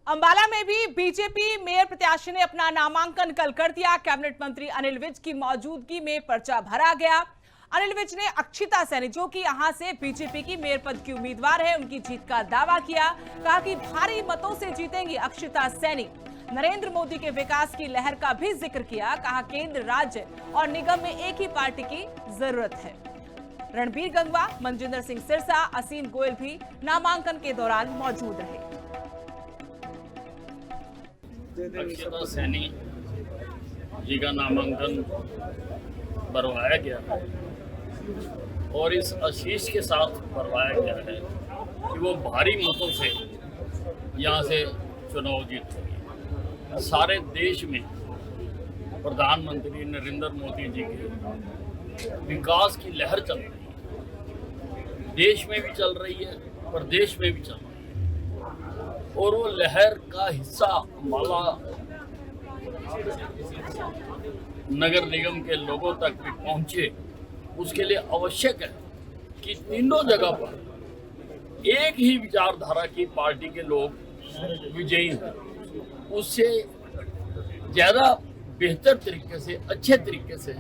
अंबाला में भी BJP mayor प्रत्याशी ने अपना नामांकन कल कर दिया। कैबिनेट मंत्री अनिल विज की मौजूदगी में पर्चा भरा गया। अनिल विज ने अक्षिता सैनी, जो कि यहां से बीजेपी की मेयर पद की उम्मीदवार है, उनकी जीत का दावा किया। कहा कि भारी मतों से जीतेंगी अक्षिता सैनी। नरेंद्र मोदी के विकास की लहर का भी जिक्र किया। कहा केंद्र, राज्य और निगम में एक ही पार्टी की जरूरत है। रणबीर गंगवा, मनजिंदर सिंह सिरसा, असीम गोयल भी नामांकन के दौरान मौजूद रहे। अक्षिता सैनी जी का नामांकन भरवाया गया है और इस आशीष के साथ भरवाया गया है कि वो भारी मतों से यहाँ से चुनाव जीतेंगे। सारे देश में प्रधानमंत्री नरेंद्र मोदी जी के विकास की लहर चल रही है, देश में भी चल रही है, प्रदेश में भी चल रही है और वो लहर का हिस्सा अंबाला नगर निगम के लोगों तक भी पहुंचे। उसके लिए आवश्यक है कि तीनों जगह पर एक ही विचारधारा की पार्टी के लोग विजयी हैं। उससे ज़्यादा बेहतर तरीके से, अच्छे तरीके से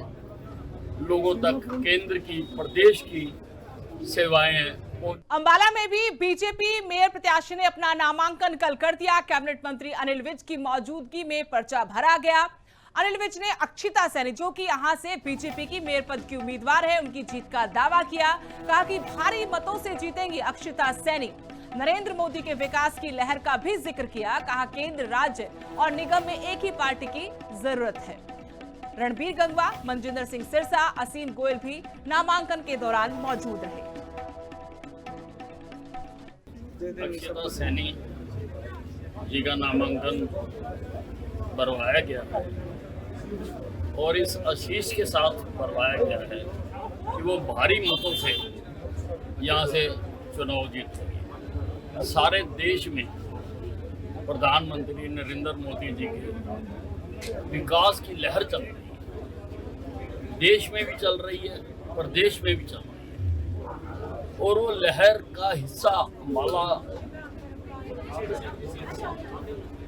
लोगों तक केंद्र की, प्रदेश की सेवाएं। अंबाला में भी बीजेपी मेयर प्रत्याशी ने अपना नामांकन कल कर दिया। कैबिनेट मंत्री अनिल विज की मौजूदगी में पर्चा भरा गया। अनिल विज ने अक्षिता सैनी, जो कि यहां से बीजेपी की मेयर पद की उम्मीदवार है, उनकी जीत का दावा किया। कहा कि भारी मतों से जीतेंगी अक्षिता सैनी। नरेंद्र मोदी के विकास की लहर का भी जिक्र किया। कहा केंद्र, राज्य और निगम में एक ही पार्टी की जरूरत है। रणबीर गंगवा, मनजिंदर सिंह सिरसा, असीम गोयल भी नामांकन के दौरान मौजूद रहे। अक्षिता सैनी जी का नामांकन भरवाया गया है और इस आशीष के साथ भरवाया गया है कि वो भारी मतों से यहाँ से चुनाव जीतेंगे। सारे देश में प्रधानमंत्री नरेंद्र मोदी जी के विकास की लहर चल रही है, देश में भी चल रही है, प्रदेश में भी चल रही है और वो लहर का हिस्सा अंबाला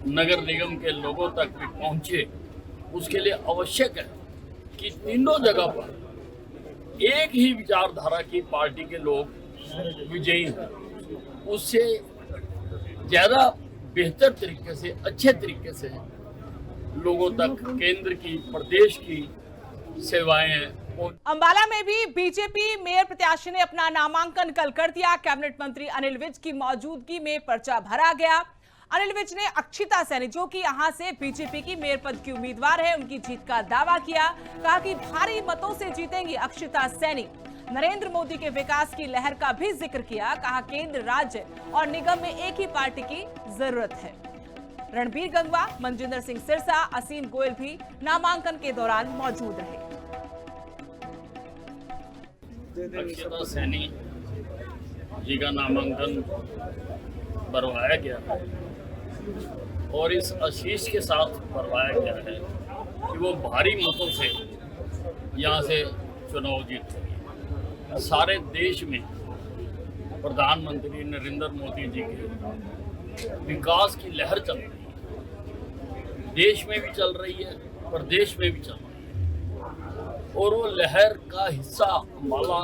नगर निगम के लोगों तक भी पहुंचे। उसके लिए आवश्यक है कि तीनों जगह पर एक ही विचारधारा की पार्टी के लोग विजयी हैं। उससे ज़्यादा बेहतर तरीके से, अच्छे तरीके से लोगों तक केंद्र की, प्रदेश की सेवाएं। अंबाला में भी बीजेपी मेयर प्रत्याशी ने अपना नामांकन कल कर दिया। कैबिनेट मंत्री अनिल विज की मौजूदगी में पर्चा भरा गया। अनिल विज ने अक्षिता सैनी, जो कि यहां से बीजेपी की मेयर पद की उम्मीदवार है, उनकी जीत का दावा किया। कहा कि भारी मतों से जीतेंगी अक्षिता सैनी। नरेंद्र मोदी के विकास की लहर का भी जिक्र किया। कहा केंद्र, राज्य और निगम में एक ही पार्टी की जरूरत है। रणबीर गंगवा, मनजिंदर सिंह सिरसा, असीम गोयल भी नामांकन के दौरान मौजूद रहे। अक्षिता सैनी जी का नामांकन भरवाया गया है और इस आशीष के साथ भरवाया गया है कि वो भारी मतों से यहाँ से चुनाव जीतेंगे। सारे देश में प्रधानमंत्री नरेंद्र मोदी जी के विकास की लहर चल रही है, देश में भी चल रही है, प्रदेश में भी चल रही है और वो लहर का हिस्सा अंबाला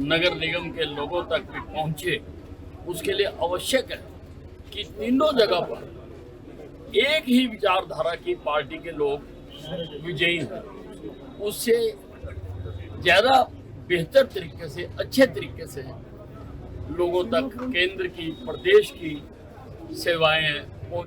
नगर निगम के लोगों तक भी पहुंचे। उसके लिए आवश्यक है कि तीनों जगह पर एक ही विचारधारा की पार्टी के लोग विजयी हैं। उससे ज़्यादा बेहतर तरीके से, अच्छे तरीके से लोगों तक केंद्र की, प्रदेश की सेवाएं